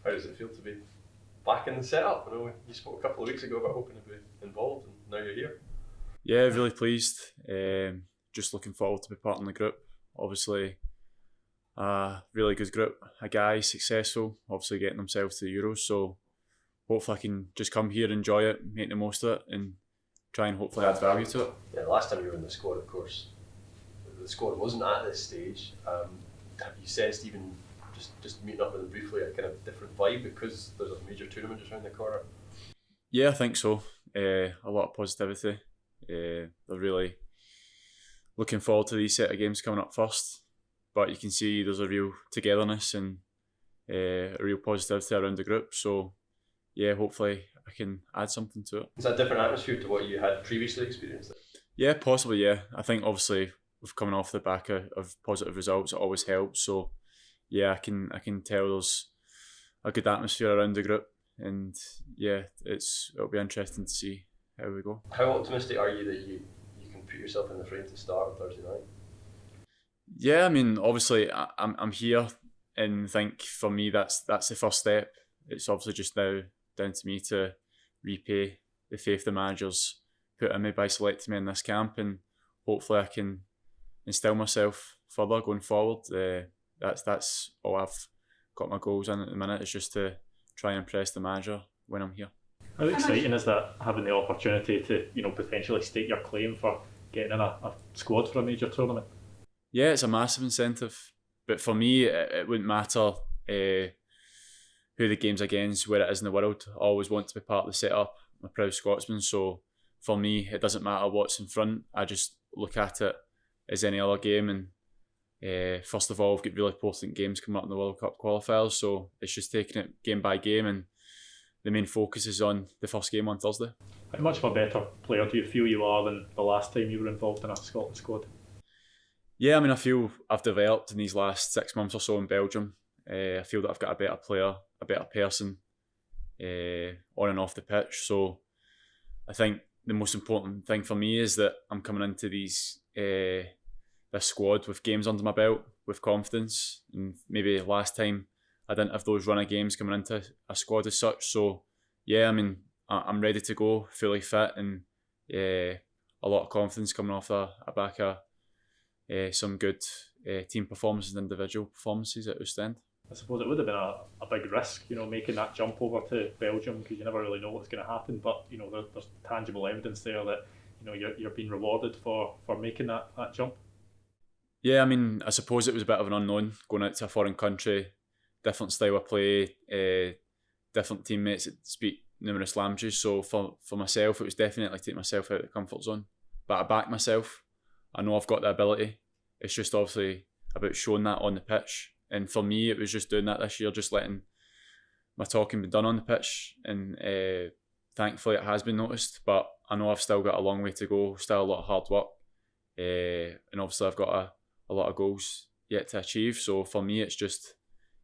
How does it feel to be back in the setup? I know you spoke a couple of weeks ago about hoping to be involved, and now you're here. Yeah, really pleased. Just looking forward to be part of the group. Obviously, a really good group of guys, successful, obviously getting themselves to the Euros. So hopefully I can just come here, enjoy it, make the most of it, and try and hopefully add value to it. Yeah, the last time you were in the squad, of course, the squad wasn't at this stage. Have you sensed, even just meeting up with them briefly, a kind of different vibe because there's a major tournament just around the corner? Yeah, I think so. A lot of positivity. They're really looking forward to these set of games coming up first. But you can see there's a real togetherness and a real positivity around the group. So yeah, hopefully I can add something to it. Is that a different atmosphere to what you had previously experienced? Yeah, possibly, yeah. I think obviously with coming off the back of positive results, it always helps. So yeah, I can tell there's a good atmosphere around the group, and yeah, it'll be interesting to see how we go. How optimistic are you that you can put yourself in the frame to start on Thursday night? Yeah, I mean, obviously I'm here, and I think for me that's the first step. It's obviously just now down to me to repay the faith the managers put in me by selecting me in this camp, and hopefully I can instill myself further going forward. That's all I've got my goals in at the minute, is just to try and impress the manager when I'm here. How exciting is that, having the opportunity to potentially stake your claim for getting in a squad for a major tournament? Yeah, it's a massive incentive, but for me it wouldn't matter who the game's against, where it is in the world. I always want to be part of the setup. I'm a proud Scotsman, so for me it doesn't matter what's in front. I just look at it as any other game, and first of all, we've got really important games coming up in the World Cup qualifiers, so it's just taking it game by game, and the main focus is on the first game on Thursday. How much of a better player do you feel you are than the last time you were involved in a Scotland squad? Yeah, I mean, I feel I've developed in these last 6 months or so in Belgium. I feel that I've got a better player, a better person on and off the pitch. So I think the most important thing for me is that I'm coming into this squad with games under my belt, with confidence. And maybe last time I didn't have those run of games coming into a squad as such. So yeah, I mean, I'm ready to go, fully fit, and a lot of confidence coming off a back of some good team performances and individual performances at Ostend. I suppose it would have been a big risk, making that jump over to Belgium, because you never really know what's going to happen. But there's tangible evidence there that you're being rewarded for making that jump. Yeah, I mean, I suppose it was a bit of an unknown going out to a foreign country, different style of play, different teammates that speak numerous languages. So for myself, it was definitely taking myself out of the comfort zone. But I back myself. I know I've got the ability. It's just obviously about showing that on the pitch. And for me, it was just doing that this year, just letting my talking be done on the pitch. And thankfully it has been noticed. But I know I've still got a long way to go, still a lot of hard work. And obviously I've got a lot of goals yet to achieve. So for me, it's just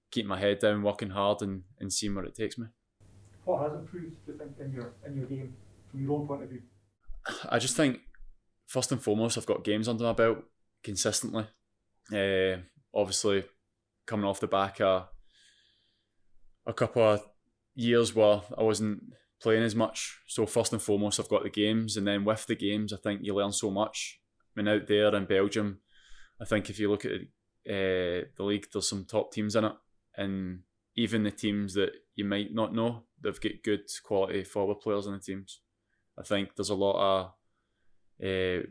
keeping my head down, working hard, and seeing where it takes me. What has improved, do you think, in your game from your own point of view? I just think, first and foremost, I've got games under my belt consistently. Obviously, coming off the back of a couple of years where I wasn't playing as much. So first and foremost, I've got the games, and then with the games, I think you learn so much. I mean, out there in Belgium, I think if you look at the league, there's some top teams in it, and even the teams that you might not know, they've got good quality forward players in the teams. I think there's a lot of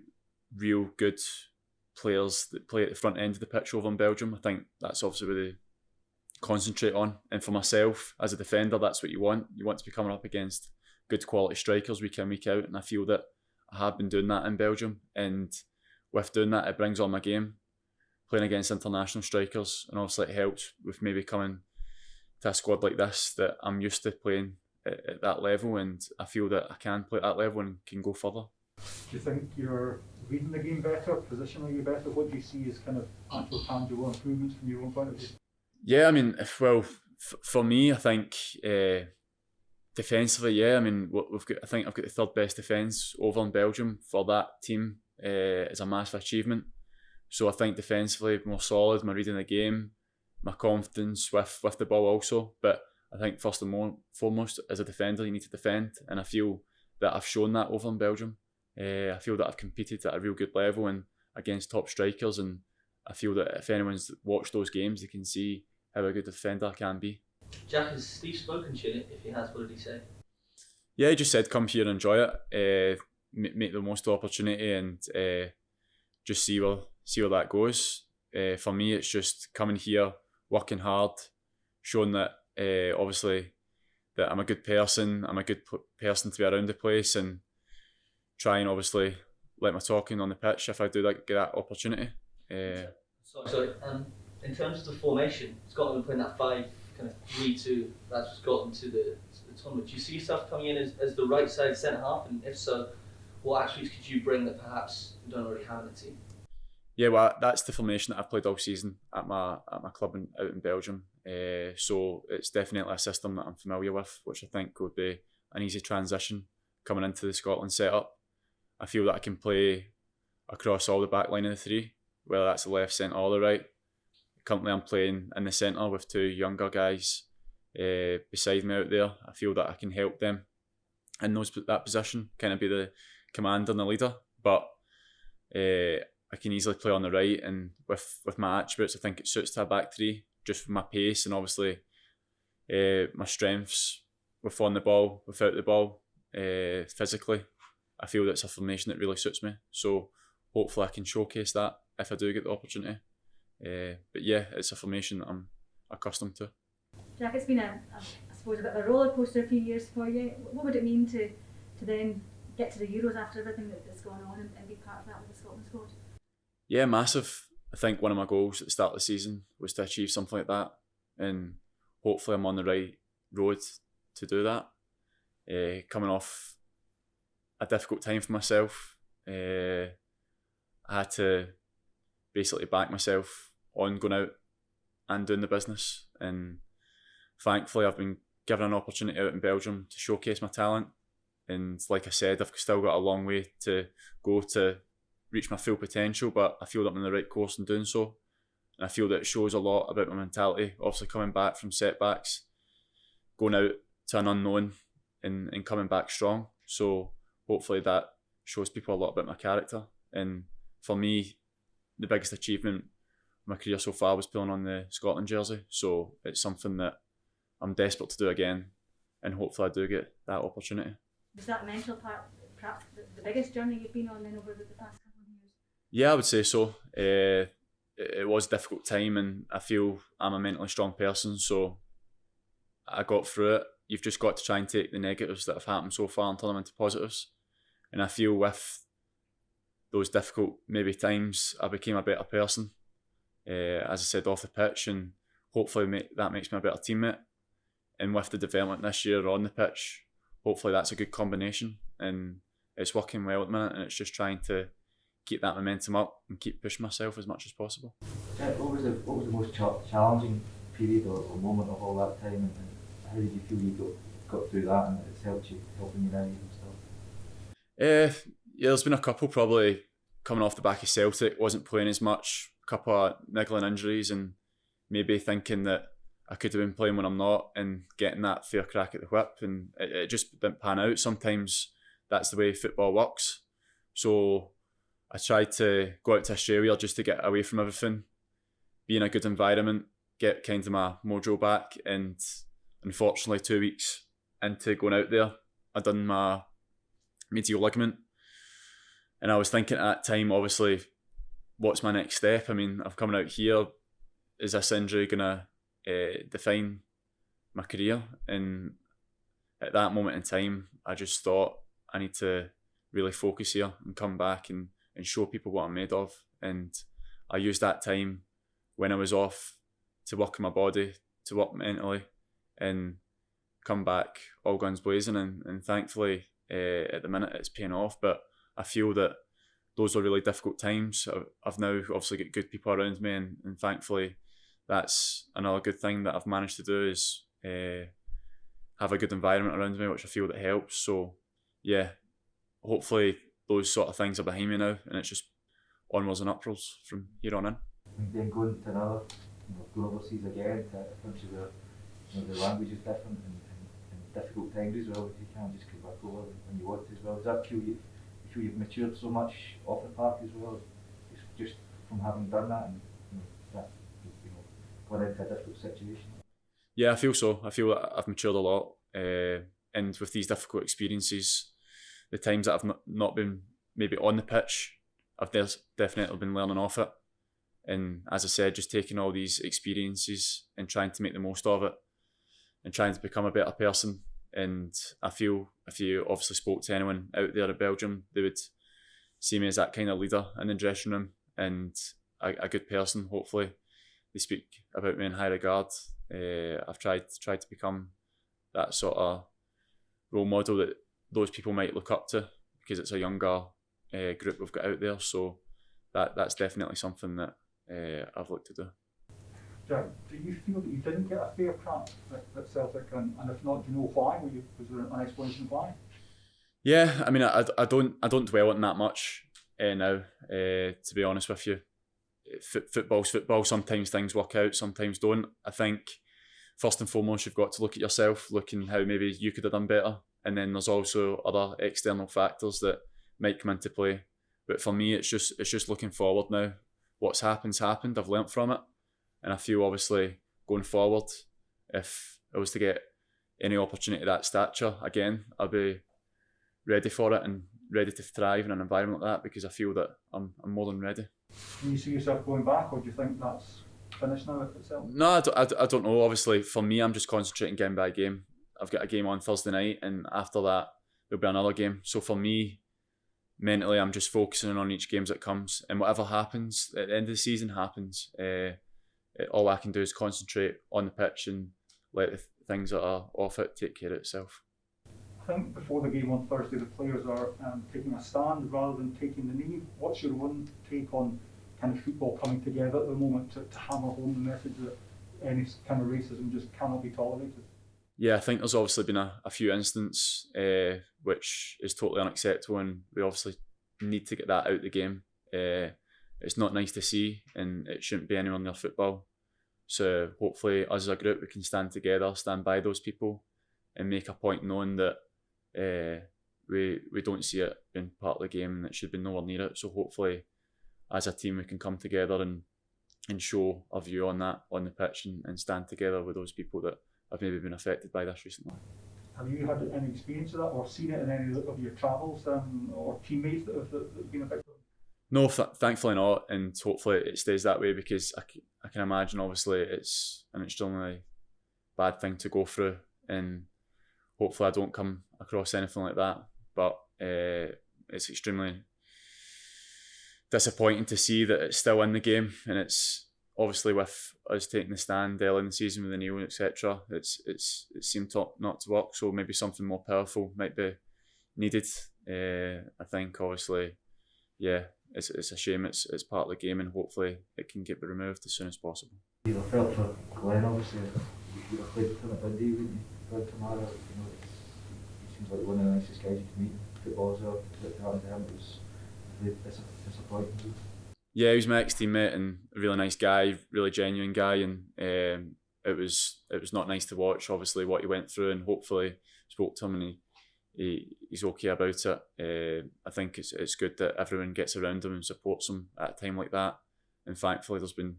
real good players that play at the front end of the pitch over in Belgium. I think that's obviously where they concentrate on. And for myself, as a defender, that's what you want. You want to be coming up against good quality strikers week in, week out. And I feel that I have been doing that in Belgium. And with doing that, it brings on my game, playing against international strikers. And obviously it helps with maybe coming to a squad like this that I'm used to playing at that level. And I feel that I can play at that level and can go further. Do you think you're reading the game better, positioning you better? What do you see as kind of actual tangible improvements from your own point of view? Yeah, I mean, for me, I think defensively, yeah, I mean, I think I've got the third best defence over in Belgium for that team. Is a massive achievement. So I think defensively, more solid, my reading the game, my confidence with the ball also. But I think first and foremost, as a defender, you need to defend, and I feel that I've shown that over in Belgium. I feel that I've competed at a real good level and against top strikers, and I feel that if anyone's watched those games, they can see how a good defender I can be. Jack, has Steve spoken to you? If he has, what did he say? Yeah, he just said come here and enjoy it, make the most of the opportunity, and just see where that goes. For me, it's just coming here, working hard, showing that obviously that I'm a good person, I'm a good person to be around the place, and try and obviously let my talking on the pitch if I do get that opportunity. Sorry, in terms of the formation, Scotland are playing that 5-3-2. That's just got them to the tournament. Do you see yourself coming in as the right side centre half? And if so, what attributes could you bring that perhaps you don't already have in the team? Yeah, well, that's the formation that I've played all season at my club out in Belgium. So it's definitely a system that I'm familiar with, which I think would be an easy transition coming into the Scotland setup. I feel that I can play across all the back line of the three, whether that's the left, centre or the right. Currently I'm playing in the centre with two younger guys beside me out there. I feel that I can help them in that position, kind of be the commander and the leader. But I can easily play on the right, and with my attributes, I think it suits to a back three, just with my pace and obviously my strengths with on the ball, without the ball, physically. I feel that's a formation that really suits me. So hopefully I can showcase that if I do get the opportunity. But yeah, it's a formation that I'm accustomed to. Jack, it's been I suppose a bit of a roller coaster a few years for you. What would it mean to then get to the Euros after everything that's gone on and be part of that with the Scotland squad? Yeah, massive. I think one of my goals at the start of the season was to achieve something like that, and hopefully I'm on the right road to do that. Coming off a difficult time for myself, I had to basically back myself on going out and doing the business, and thankfully I've been given an opportunity out in Belgium to showcase my talent, and like I said, I've still got a long way to go to reach my full potential, but I feel that I'm in the right course in doing so, and I feel that it shows a lot about my mentality, obviously coming back from setbacks, going out to an unknown and coming back strong. So hopefully that shows people a lot about my character, and for me the biggest achievement of my career so far was pulling on the Scotland jersey, so it's something that I'm desperate to do again, and hopefully I do get that opportunity. Was that mental part perhaps the biggest journey you've been on then over the past couple of years? Yeah, I would say so. It was a difficult time, and I feel I'm a mentally strong person, so I got through it. You've just got to try and take the negatives that have happened so far and turn them into positives. And I feel with those difficult maybe times, I became a better person, as I said, off the pitch, and hopefully that makes me a better teammate. And with the development this year on the pitch, hopefully that's a good combination, and it's working well at the minute, and it's just trying to keep that momentum up and keep pushing myself as much as possible. What was the most challenging period or moment of all that time, and how did you feel you got through that, and it's helping you now and stuff? Yeah, there's been a couple, probably coming off the back of Celtic, wasn't playing as much, a couple of niggling injuries, and maybe thinking that I could have been playing when I'm not, and getting that fair crack at the whip, and it just didn't pan out. Sometimes that's the way football works. So I tried to go out to Australia just to get away from everything, be in a good environment, get kind of my mojo back, and unfortunately 2 weeks into going out there, I done my medial ligament, and I was thinking at that time, obviously, what's my next step? I mean, I've come out here, is this injury gonna define my career? And at that moment in time, I just thought I need to really focus here and come back and show people what I'm made of. And I used that time when I was off to work on my body, to work mentally, and come back all guns blazing. And thankfully, at the minute, it's paying off. But I feel that those are really difficult times. I've now obviously got good people around me, and thankfully, that's another good thing that I've managed to do, is have a good environment around me, which I feel that helps. So yeah, hopefully those sort of things are behind me now, and it's just onwards and upwards from here on in. And then going to another, going overseas again to a country where the language is different and difficult times as well. You can't just come back over when you want to as well. Does that feel you've matured so much off the park as well? Just from having done that and gone into a difficult situation. Yeah, I feel so. I feel that I've matured a lot, and with these difficult experiences, the times that I've not been maybe on the pitch, I've definitely been learning off it. And as I said, just taking all these experiences and trying to make the most of it and trying to become a better person. And I feel if you obviously spoke to anyone out there in Belgium, they would see me as that kind of leader in the dressing room and a good person. Hopefully they speak about me in high regard. I've tried to become that sort of role model that those people might look up to, because it's a younger group we've got out there. So that's definitely something that I've looked to do. Jack, do you feel that you didn't get a fair crack at Celtic, and if not, do you know why? Was there an explanation why? Yeah, I mean, I don't dwell on that much now. To be honest with you, football's football. Sometimes things work out, sometimes don't. I think first and foremost you've got to look at yourself, looking how maybe you could have done better, and then there's also other external factors that might come into play. But for me, it's just looking forward now. What's happened. I've learnt from it, and I feel obviously going forward, if I was to get any opportunity of that stature again, I'll be ready for it and ready to thrive in an environment like that, because I feel that I'm more than ready. Do you see yourself going back, or do you think that's finished now itself? No, I don't know. Obviously, for me, I'm just concentrating game by game. I've got a game on Thursday night, and after that, there'll be another game. So for me, mentally, I'm just focusing on each game that comes, and whatever happens at the end of the season happens. All I can do is concentrate on the pitch and let the things that are off it take care of itself. I think before the game on Thursday, the players are taking a stand rather than taking the knee. What's your own take on kind of football coming together at the moment to hammer home the message that any kind of racism just cannot be tolerated? Yeah, I think there's obviously been a few incidents which is totally unacceptable, and we obviously need to get that out of the game. It's not nice to see, and it shouldn't be anywhere near football. So hopefully us as a group, we can stand together, stand by those people, and make a point knowing that we don't see it being part of the game, and it should be nowhere near it. So hopefully as a team we can come together and show a view on that on the pitch, and stand together with those people that have maybe been affected by this recently. Have you had any experience of that, or seen it in any of your travels, or teammates that have been affected? No, thankfully not, and hopefully it stays that way, because I can imagine obviously it's an extremely bad thing to go through, and hopefully I don't come across anything like that. But it's extremely disappointing to see that it's still in the game, and it's obviously with us taking the stand early in the season with the knee, etc. It seemed not to work, so maybe something more powerful might be needed. I think obviously, yeah, it's a shame. It's part of the game, and hopefully it can get removed as soon as possible. You felt for Glenn, obviously. You would have played with him at Dundee, wouldn't you? Glenn Kamara, he seems like one of the nicest guys you can meet. Football as well. That happened to him, it was really disappointing. Yeah, he was my ex-teammate and a really nice guy, really genuine guy, and it was not nice to watch, obviously, what he went through, and hopefully spoke to him and he's okay about it. I think it's good that everyone gets around him and supports him at a time like that, and thankfully there's been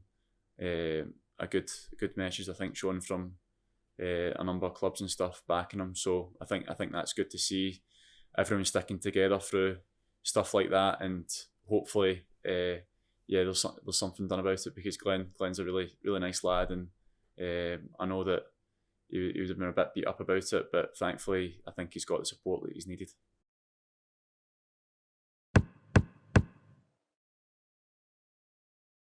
a good message, I think, shown from a number of clubs and stuff backing him. So I think that's good to see everyone sticking together through stuff like that, and hopefully there's something done about it, because Glenn's a really nice lad, and I know that he would have been a bit beat up about it, but thankfully I think he's got the support that he's needed.